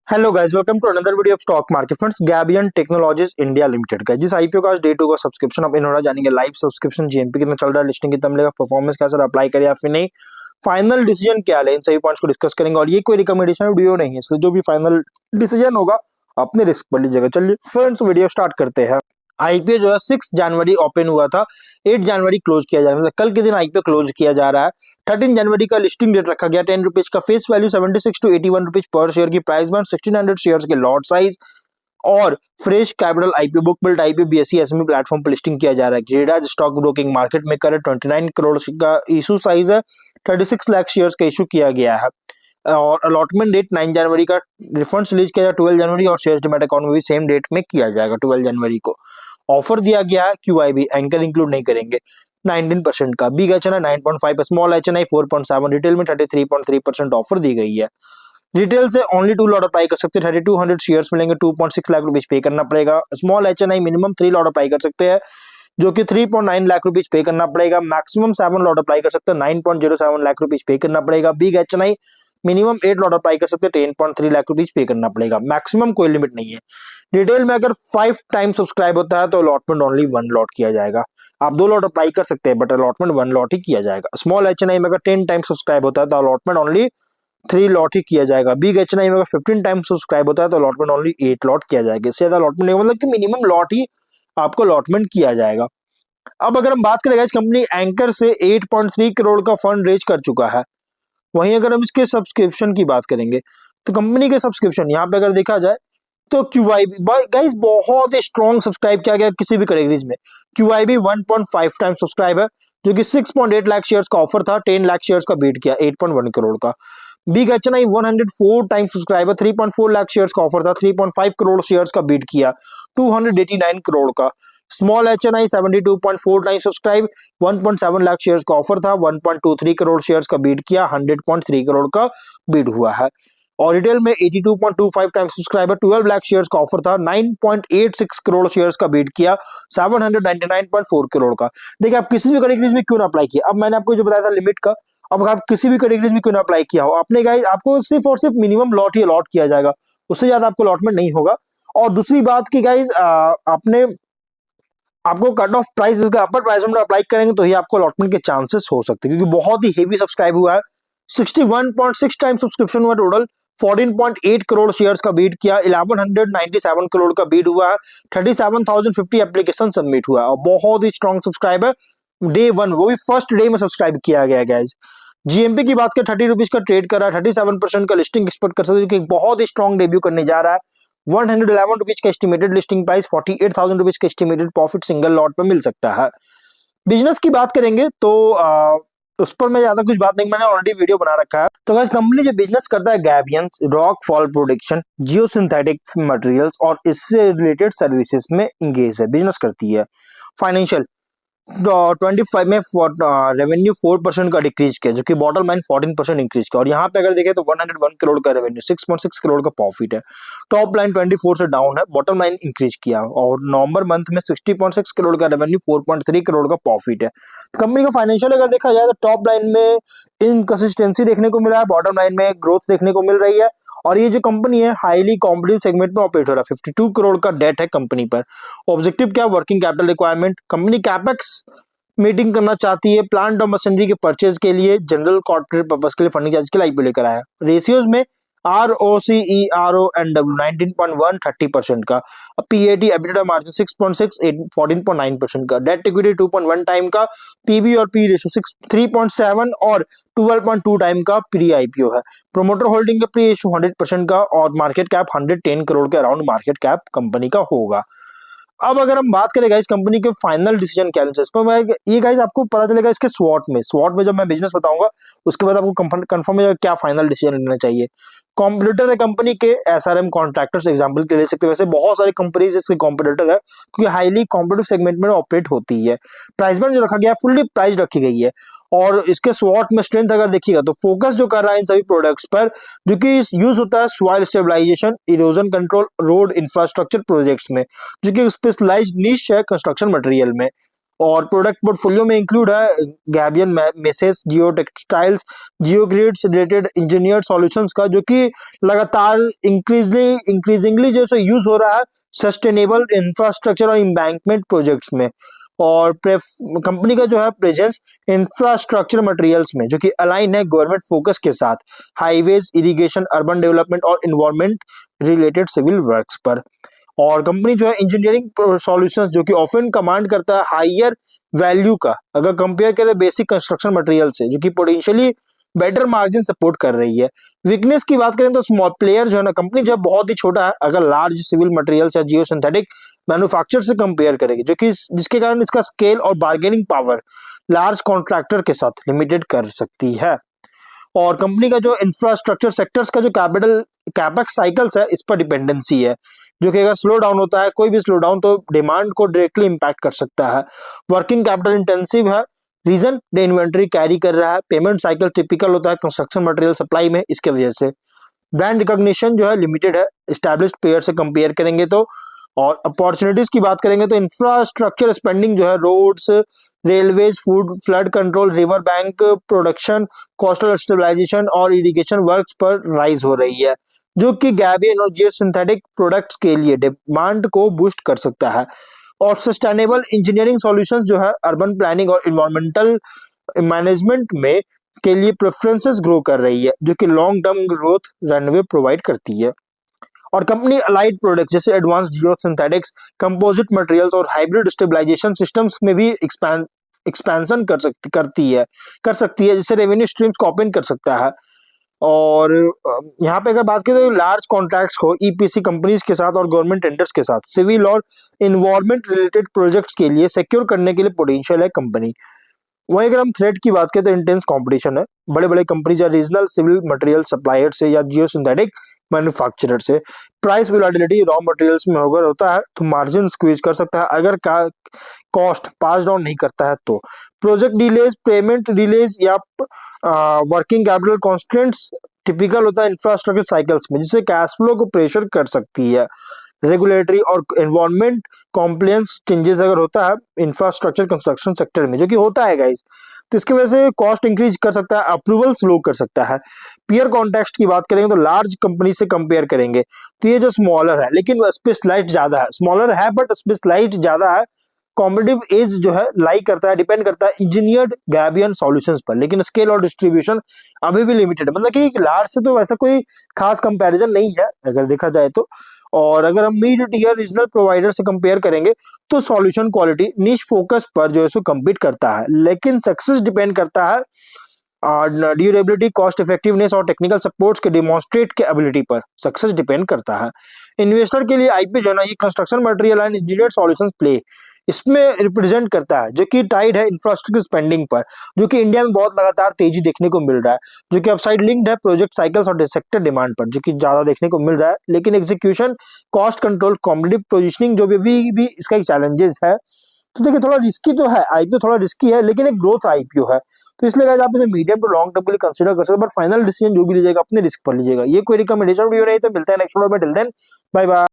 Hello guys, welcome to another video of stock market friends. Gabion Technologies India Limited का जिस IPO का आज day 2 का subscription अब इन्होंने जानेंगे। लाइव सब्सक्रिप्शन जीएमपी कितना चल रहा है, लिस्टिंग कितना मिलेगा, परफॉर्मेंस कैसा अप्लाई करें या फिर नहीं, फाइनल डिसीजन क्या है, इन सभी पॉइंट्स को डिस्कस करेंगे। और ये कोई रिकमेंडेशन वीडियो नहीं है, इसलिए जो भी फाइनल डिसीजन होगा अपने रिस्क पर लीजिएगा। चलिए फ्रेंड्स, वीडियो स्टार्ट करते हैं। आईपीओ जो है 6 जनवरी ओपन हुआ था, 8 जनवरी क्लोज किया जा रहा है, मतलब कल के दिन आईपीओ क्लोज किया जा रहा है। 13 जनवरी का लिस्टिंग डेट रखा गया। 10 रुपीज का फेस वैल्यू, 76 टू 81 रुपीज पर शेयर की प्राइस बैंड, 1600 शेयर्स के लॉट साइज और fresh capital IPO book built IPO BSE SME platform पर लिस्टिंग किया जा रहा है। ग्रेडाज स्टॉक ब्रोकिंग मार्केट मेकर है। 29 करोड़ का इशू साइज है। 36 लाख शेयर्स का इशू किया गया है। और अलॉटमेंट डेट 9 जनवरी का, रिफंड रिलीज किया जाएगा 12 जनवरी और शेयर्स डिमैट अकाउंट में भी सेम डेट में किया जाएगा 12 जनवरी को। ऑफर दिया गया है क्यूआईबी, एंकर इंक्लूड नहीं करेंगे, 19% का। बिग एच एन आई 9.5, स्मॉल एच एन आई 4.7, रिटेल में 33.3% ऑफर दी गई है। रिटेल से ओनली 2 लॉट अप्लाई कर सकते हैं। 3200 शेयर्स मिलेंगे, 2.6 लाख रुपीज पे करना पड़ेगा। स्मॉल एच एन आई मिनिमम 3 लॉट अप्लाई कर सकते हैं, जो कि 3.9 लाख रुपीज पे करना पड़ेगा। मैक्सिमम 7 लॉट अप्लाई कर सकते हैं, 9.07 लाख रुपीज पे करना पड़ेगा। बिग एच एन आई मिनिमम 8 लॉट अप्लाई कर सकते हैं, 10.3 लाख रुपीज पे करना पड़ेगा। मैक्सिमम कोई लिमिट नहीं है। रिटेल में अगर 5 टाइम सब्सक्राइब होता है तो अलॉटमेंट ओनली 1 लॉट किया जाएगा। आप 2 लॉट अप्लाई कर सकते हैं बट अलॉटमेंट 1 लॉट ही किया जाएगा। स्मॉल एच एन आई में अगर 10 टाइम सब्सक्राइब होता है तो अलॉटमेंट ओनली 3 लॉट ही किया जाएगा। बिग एच एन आई में अगर 15 टाइम सब्सक्राइब होता है तो अलॉटमेंट ओनली 8 लॉट किया जाएगा। इससे ज्यादा अलॉटमेंट नहीं, मतलब कि मिनिमम लॉट ही आपको अलॉटमेंट किया जाएगा। अब अगर हम बात करें, इस कंपनी एंकर से 8.3 करोड़ का फंड रेज कर चुका है। वहीं अगर हम इसके सब्सक्रिप्शन की बात करेंगे तो कंपनी के सब्सक्रिप्शन यहाँ पे अगर देखा जाए तो क्यूआईबी गाइस बहुत ही स्ट्रॉन्ग सब्सक्राइब किया गया किसी भी कैटेगरीज में। क्यूआईबी 1.5 टाइम सब्सक्राइब है, जो कि 6.8 लाख शेयर्स का ऑफर था, 10 लाख शेयर्स का बीट किया 8.1 करोड़ का। बिग एच एन आई 104 टाइम सब्सक्राइबर, 3.4 लाख शेयर्स का ऑफर था, 3.5 करोड़ शेयर्स का बीट किया 289 करोड़ का। स्मॉल एच एन आई 72.4 टाइम सब्सक्राइब, 1.7 लाख शेयर्स का ऑफर था, 1.23 करोड़ शेयर्स का बीट किया, 100.3 करोड़ का बीट हुआ है। और रिटेल में 82.25 टाइम सब्सक्राइबर, 12 लाख शेयर्स का ऑफर था, 9.86 करोड़ शेयर्स का बीट किया, 799.4 करोड़ का। देखिए, आप किसी भी कैटेगरीज में क्यों ना अप्लाई किया, अब मैंने आपको जो बताया था लिमिट का, अब आप किसी भी कैटेगरीज में क्यों ना अप्लाई किया हो, आपने गाइस आपको सिर्फ और सिर्फ मिनिमम लॉट ही अलॉट किया जाएगा, उससे ज्यादा आपको अलॉटमेंट नहीं होगा। और दूसरी बात की गाइस, आपने आपको कट ऑफ प्राइस इसका अपर प्राइस में अप्लाई करेंगे तो ही आपको अलॉटमेंट के चांसेस हो सकते हैं, क्योंकि बहुत ही हेवी सब्सक्राइब हुआ है। 61.6 टाइम सब्सक्रिप्शन हुआ टोटल, 14.8 करोड़ शेयर्स का बीट किया, 1197 करोड़ का बीट हुआ है, 37,050 एप्लीकेशन सबमिट हुआ है और बहुत ही स्ट्रॉन्ग सब्सक्राइब है। डे 1, वो भी फर्स्ट डे में सब्सक्राइब किया गया गाइस। जीएमपी की बात करें, 30 रुपीज का ट्रेड कर रहा है, 37% का लिस्टिंग एक्सपेक्ट कर सकते हैं, कि बहुत ही स्ट्रॉन्ग डेब्यू करने जा रहा है। 111 रुपीज का एस्टिमेटेड लिस्टिंग प्राइस, 48,000 रुपीज का एस्टिमेटेड प्रॉफिट सिंगल लॉट पे मिल सकता है। बिजनेस की बात करेंगे तो उस पर मैं ज्यादा कुछ बात नहीं, मैंने ऑलरेडी वीडियो बना रखा है। तो गाइस, कंपनी जो बिजनेस करता है गैबियन रॉक फॉल प्रोडक्शन, जियो सिंथेटिक मटेरियल्स और इससे रिलेटेड सर्विसेज में इंगेज है, बिजनेस करती है। फाइनेंशियल 25 में रेवेन्यू 4% का डिक्रीज किया, जो कि बॉटम लाइन 14% इंक्रीज किया। और यहाँ पे अगर देखें तो 101 करोड़ का रेवेन्यू, 6.6 करोड़ का प्रॉफिट है। टॉप लाइन 24 से डाउन है, बॉटम लाइन इंक्रीज किया। और नवंबर मंथ में 60.6 करोड़ का रेवेन्यू, 4.3 करोड़ का प्रॉफिट है। तो कंपनी का फाइनेंशियल अगर देखा जाए तो टॉप लाइन में इनकंसिस्टेंसी देखने को मिला है, बॉटम लाइन में ग्रोथ देखने को मिल रही है। और ये जो कंपनी है हाईली कॉम्पिटिटिव सेगमेंट में ऑपरेट हो रहा है। 52 करोड़ का डेट है कंपनी पर। ऑब्जेक्टिव क्या, working capital requirement, company capex meeting करना चाहती है प्लांट और मशीनरी के परचेज के लिए, जनरल कॉर्पोरेट पर्पस के लिए फंडिंग के लिए आईपीओ लेकर आया। रेशियोज में R O C E R O N W 19.1 30% का, पीएटी एबिटा मार्जिन 6.6 14.9% का, डेट इक्विटी 2.1 टाइम का, पीबी और पी रेशियो 3.7 और 12.2 टाइम का प्री आईपीओ है। प्रोमोटर होल्डिंग का प्री इशू 100% का और मार्केट कैप 110 करोड़ के अराउंड मार्केट कैप कंपनी का होगा। अब अगर हम बात करें गाइस कंपनी के फाइनल डिसीजन क्या है, इस पर मैं ये गाइस आपको पता चलेगा इसके स्वॉट में जब मैं बिजनेस बताऊंगा उसके बाद आपको कंफर्म हो जाएगा क्या फाइनल डिसीजन लेना चाहिए। कॉम्पिटिटर है कंपनी के एसआरएम कॉन्ट्रैक्टर्स, एग्जांपल के ले सकते हैं। वैसे बहुत सारी कंपनीज इसके कॉम्पिटिटर है, क्योंकि हाईली कॉम्पिटिटिव सेगमेंट में ऑपरेट होती है। प्राइस बैंड जो रखा गया है फुल्ली प्राइस रखी गई है। और इसके स्वॉट में स्ट्रेंथ अगर देखिएगा तो फोकस जो कर रहा है इन सभी प्रोडक्ट्स पर, जो कि यूज होता है soil stabilisation, erosion control, road infrastructure projects में, जो कि स्पेशलाइज्ड निश है कंस्ट्रक्शन मटेरियल में। और प्रोडक्ट पोर्टफोलियो में इंक्लूड है गैबियन मेसेस, जियो टेक्सटाइल्स, जियो ग्रिड्स रिलेटेड इंजीनियर्ड सॉल्यूशंस का, जो कि लगातार इंक्रीजिंगली जैसे यूज हो रहा है सस्टेनेबल इंफ्रास्ट्रक्चर और एम्बैंकमेंट प्रोजेक्ट्स में। और कंपनी का जो है प्रेजेंस इंफ्रास्ट्रक्चर मटेरियल्स में, जो कि अलाइन है गवर्नमेंट फोकस के साथ हाईवेज, इरिगेशन, अर्बन डेवलपमेंट और इन्वायरमेंट रिलेटेड सिविल वर्क्स पर। और कंपनी जो है इंजीनियरिंग सॉल्यूशंस, जो कि ऑफन कमांड करता है हायर वैल्यू का, अगर कंपेयर करें बेसिक कंस्ट्रक्शन मटेरियल से, जो कि पोटेंशियली बेटर मार्जिन सपोर्ट कर रही है। वीकनेस की बात करें तो स्मॉल प्लेयर जो है ना, कंपनी जो है बहुत ही छोटा है अगर लार्ज सिविल मटेरियल्स या जियो सिंथेटिक मैन्युफैक्चर से कंपेयर करेगी, जो कि जिसके कारण इसका स्केल और बार्गेनिंग पावर लार्ज कॉन्ट्रैक्टर के साथ लिमिटेड कर सकती है। और कंपनी का जो इंफ्रास्ट्रक्चर सेक्टर्स का जो कैपिटल कैपेक्स साइकिल्स है, इस पर डिपेंडेंसी है, जो कि अगर स्लो डाउन होता है, कोई भी स्लो डाउन तो डिमांड को डायरेक्टली इंपैक्ट कर सकता है। वर्किंग कैपिटल इंटेंसिव है, रीजन द इन्वेंट्री कैरी कर रहा है, पेमेंट साइकिल टिपिकल होता है कंस्ट्रक्शन मटेरियल सप्लाई में, इसके वजह से ब्रांड रिकॉग्निशन जो है लिमिटेड है एस्टैब्लिश्ड प्लेयर से कंपेयर करेंगे तो। और अपॉर्चुनिटीज की बात करेंगे तो इंफ्रास्ट्रक्चर स्पेंडिंग जो है roads, railways, food flood control, river bank production, coastal stabilisation और इरिगेशन वर्क्स पर राइज हो रही है, जो कि गैबियन और जियो सिंथेटिक प्रोडक्ट्स के लिए डिमांड को बूस्ट कर सकता है। और सस्टेनेबल इंजीनियरिंग सॉल्यूशंस जो है अर्बन प्लानिंग और इन्वायरमेंटल मैनेजमेंट में के लिए प्रेफरेंसेस ग्रो कर रही है, जो कि long term growth runway provide करती है। और कंपनी अलाइड प्रोडक्ट्स जैसे एडवांस जियो सिंथेटिक्स, कंपोजिट मटेरियल्स और हाइब्रिड स्टेबलाइजेशन सिस्टम्स में भी एक्सपेंशन कर सकती है, जिससे रेवेन्यू स्ट्रीम्स को ओपन कर सकता है। और यहाँ पे अगर बात करें तो लार्ज कॉन्ट्रैक्ट्स को ईपीसी कंपनीज के साथ और गवर्नमेंट टेंडर्स के साथ सिविल और इन्वायरमेंट रिलेटेड प्रोजेक्ट्स के लिए सिक्योर करने के लिए पोटेंशियल है कंपनी। वहीं अगर हम थ्रेट की बात करें तो इंटेंस कंपटीशन है बड़े बड़े कंपनीज या रीजनल सिविल मटेरियल सप्लायर से या जियो सिंथेटिक मैन्युफैक्चरर से। प्राइस वोलेटिलिटी रॉ मटेरियल्स में अगर होता है तो मार्जिन स्क्वीज कर सकता है अगर कॉस्ट पास डाउन नहीं करता है तो। प्रोजेक्ट डिलेज, पेमेंट डिलेज या वर्किंग कैपिटल कॉन्स्टेंट्स टिपिकल होता है इंफ्रास्ट्रक्चर साइकिल्स में, जिससे कैश फ्लो को प्रेशर कर सकती है। रेगुलेटरी और एनवायरनमेंट कॉम्प्लायंस चेंजेस अगर होता है इंफ्रास्ट्रक्चर कंस्ट्रक्शन सेक्टर में, जो कि होता है गाइस, तो इसकी वजह से कॉस्ट इंक्रीज कर सकता है, अप्रूवल स्लो कर सकता है। पीयर कॉन्टेक्स्ट की बात करेंगे तो लार्ज कंपनी से कंपेयर करेंगे तो ये जो स्मॉलर है लेकिन स्पेशलाइज्ड ज्यादा है, स्मॉलर है बट स्पेशलाइज्ड ज्यादा है। कॉम्पिटिटिव एज जो है लाई करता है, डिपेंड करता है इंजीनियर्ड गैबियन सॉल्यूशंस पर, लेकिन स्केल और डिस्ट्रीब्यूशन अभी भी लिमिटेड है, मतलब कि लार्ज से तो वैसा कोई खास कंपैरिजन नहीं है अगर देखा जाए तो। और अगर हम मिड टीयर रीजनल प्रोवाइडर से कंपेयर करेंगे तो सॉल्यूशन क्वालिटी निश फोकस पर जो है सो कम्पीट करता है, लेकिन सक्सेस डिपेंड करता है ड्यूरेबिलिटी, कॉस्ट इफेक्टिवनेस और टेक्निकल सपोर्ट्स के डिमॉन्स्ट्रेट के एबिलिटी पर सक्सेस डिपेंड करता है। इन्वेस्टर के लिए आईपी जो है ना, ये construction material and engineered solutions play इसमें रिप्रेजेंट करता है, जो कि टाइड है इंफ्रास्ट्रक्चर स्पेंडिंग पर, जो कि इंडिया में बहुत लगातार तेजी देखने को मिल रहा है, जो कि अपसाइड लिंक्ड है प्रोजेक्ट साइकिल्स और सेक्टर डिमांड पर, जो कि ज्यादा देखने को मिल रहा है। लेकिन execution, cost control, competitive positioning जो भी इसका एक चैलेंजेस है। तो देखिए थोड़ा रिस्की तो है आईपीओ, थोड़ा रिस्की है लेकिन एक ग्रोथ आईपीओ है, तो इसलिए गाइस आप इसे मीडियम टू लॉन्ग टर्म के लिए कंसीडर कर सकते हैं, बट फाइनल डिसीजन जो भी लीजिएगा अपने रिस्क पर लीजिएगा। ये कोई रिकमेंडेशन वीडियो नहीं, तो मिलता है नेक्स्ट वीडियो में, टिल देन बाय बाय।